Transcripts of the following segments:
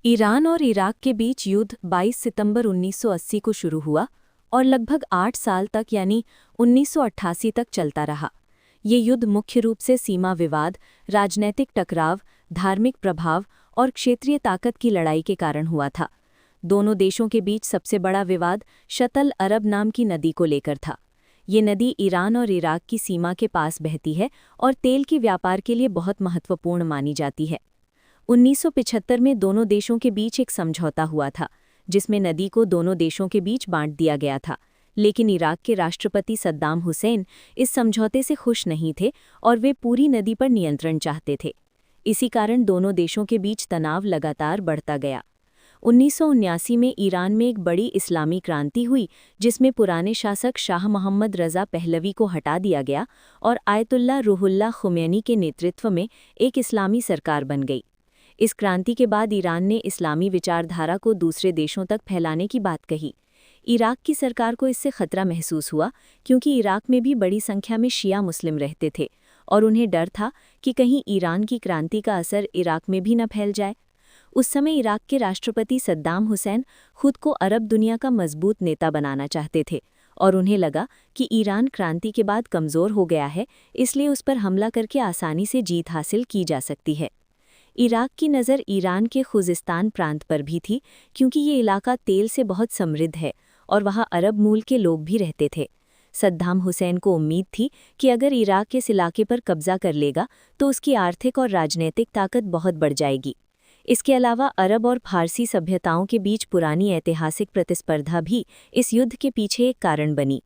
Iran और Iraq के बीच युद्ध 22 सितंबर 1980 को शुरू हुआ और लगभग 8 साल तक यानी 1988 तक चलता रहा। ये युद्ध मुख्य रूप से सीमा विवाद, राजनैतिक टकराव, धार्मिक प्रभाव और क्षेत्रीय ताकत की लड़ाई के कारण हुआ था। दोनों देशों के बीच सबसे बड़ा विवाद शतल अरब नाम की नदी को लेकर था। ये नदी ईरान और इराक की सीमा के पास बहती है और तेल के व्यापार के लिए बहुत महत्वपूर्ण मानी जाती है। 1975 में दोनों देशों के बीच एक समझौता हुआ था, जिसमें नदी को दोनों देशों के बीच बांट दिया गया था। लेकिन इराक के राष्ट्रपति सद्दाम हुसैन इस समझौते से खुश नहीं थे और वे पूरी नदी पर नियंत्रण चाहते थे। इसी कारण दोनों देशों के बीच तनाव लगातार बढ़ता गया। 1979 में ईरान में एक बड़ी इस्लामी क्रांति हुई, जिसमें पुराने शासक शाह मोहम्मद रज़ा पहलवी को हटा दिया गया और आयतुल्लाह रूहुल्लाह खुमैनी के नेतृत्व में एक इस्लामी सरकार बन गई। इस क्रांति के बाद ईरान ने इस्लामी विचारधारा को दूसरे देशों तक फैलाने की बात कही। इराक की सरकार को इससे खतरा महसूस हुआ, क्योंकि इराक में भी बड़ी संख्या में शिया मुस्लिम रहते थे और उन्हें डर था कि कहीं ईरान की क्रांति का असर इराक में भी न फैल जाए। उस समय इराक के राष्ट्रपति सद्दाम हुसैन खुद को अरब दुनिया का मजबूत नेता बनाना चाहते थे और उन्हें लगा कि ईरान क्रांति के बाद कमज़ोर हो गया है, इसलिए उस पर हमला करके आसानी से जीत हासिल की जा सकती है। इराक की नज़र ईरान के खुजिस्तान प्रांत पर भी थी, क्योंकि ये इलाका तेल से बहुत समृद्ध है और वहाँ अरब मूल के लोग भी रहते थे। सद्दाम हुसैन को उम्मीद थी कि अगर इराक इस इलाके पर कब्जा कर लेगा तो उसकी आर्थिक और राजनीतिक ताकत बहुत बढ़ जाएगी। इसके अलावा अरब और फारसी सभ्यताओं के बीच पुरानी ऐतिहासिक प्रतिस्पर्धा भी इस युद्ध के पीछे एक कारण बनी।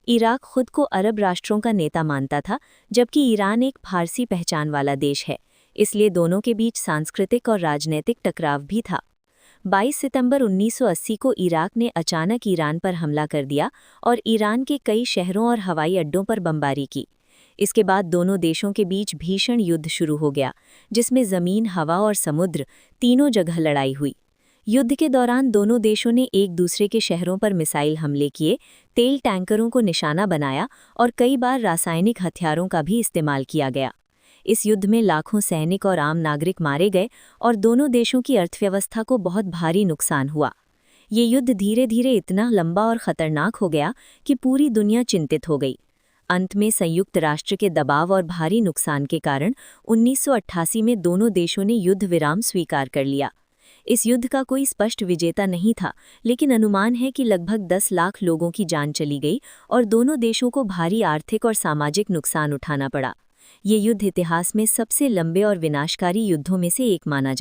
इराक खुद को अरब राष्ट्रों का नेता मानता था, जबकि ईरान एक फारसी पहचान वाला देश है, इसलिए दोनों के बीच सांस्कृतिक और राजनीतिक टकराव भी था। 22 सितंबर 1980 को इराक ने अचानक ईरान पर हमला कर दिया और ईरान के कई शहरों और हवाई अड्डों पर बमबारी की। इसके बाद दोनों देशों के बीच भीषण युद्ध शुरू हो गया, जिसमें ज़मीन, हवा और समुद्र तीनों जगह लड़ाई हुई। युद्ध के दौरान दोनों देशों ने एक दूसरे के शहरों पर मिसाइल हमले किए, तेल टैंकरों को निशाना बनाया और कई बार रासायनिक हथियारों का भी इस्तेमाल किया गया। इस युद्ध में लाखों सैनिक और आम नागरिक मारे गए और दोनों देशों की अर्थव्यवस्था को बहुत भारी नुकसान हुआ। ये युद्ध धीरे धीरे इतना लंबा और खतरनाक हो गया कि पूरी दुनिया चिंतित हो गई। अंत में संयुक्त राष्ट्र के दबाव और भारी नुकसान के कारण 1988 में दोनों देशों ने युद्ध विराम स्वीकार कर लिया। इस युद्ध का कोई स्पष्ट विजेता नहीं था, लेकिन अनुमान है कि लगभग 10 लाख लोगों की जान चली गई और दोनों देशों को भारी आर्थिक और सामाजिक नुकसान उठाना पड़ा। ये युद्ध इतिहास में सबसे लंबे और विनाशकारी युद्धों में से एक माना जाता है।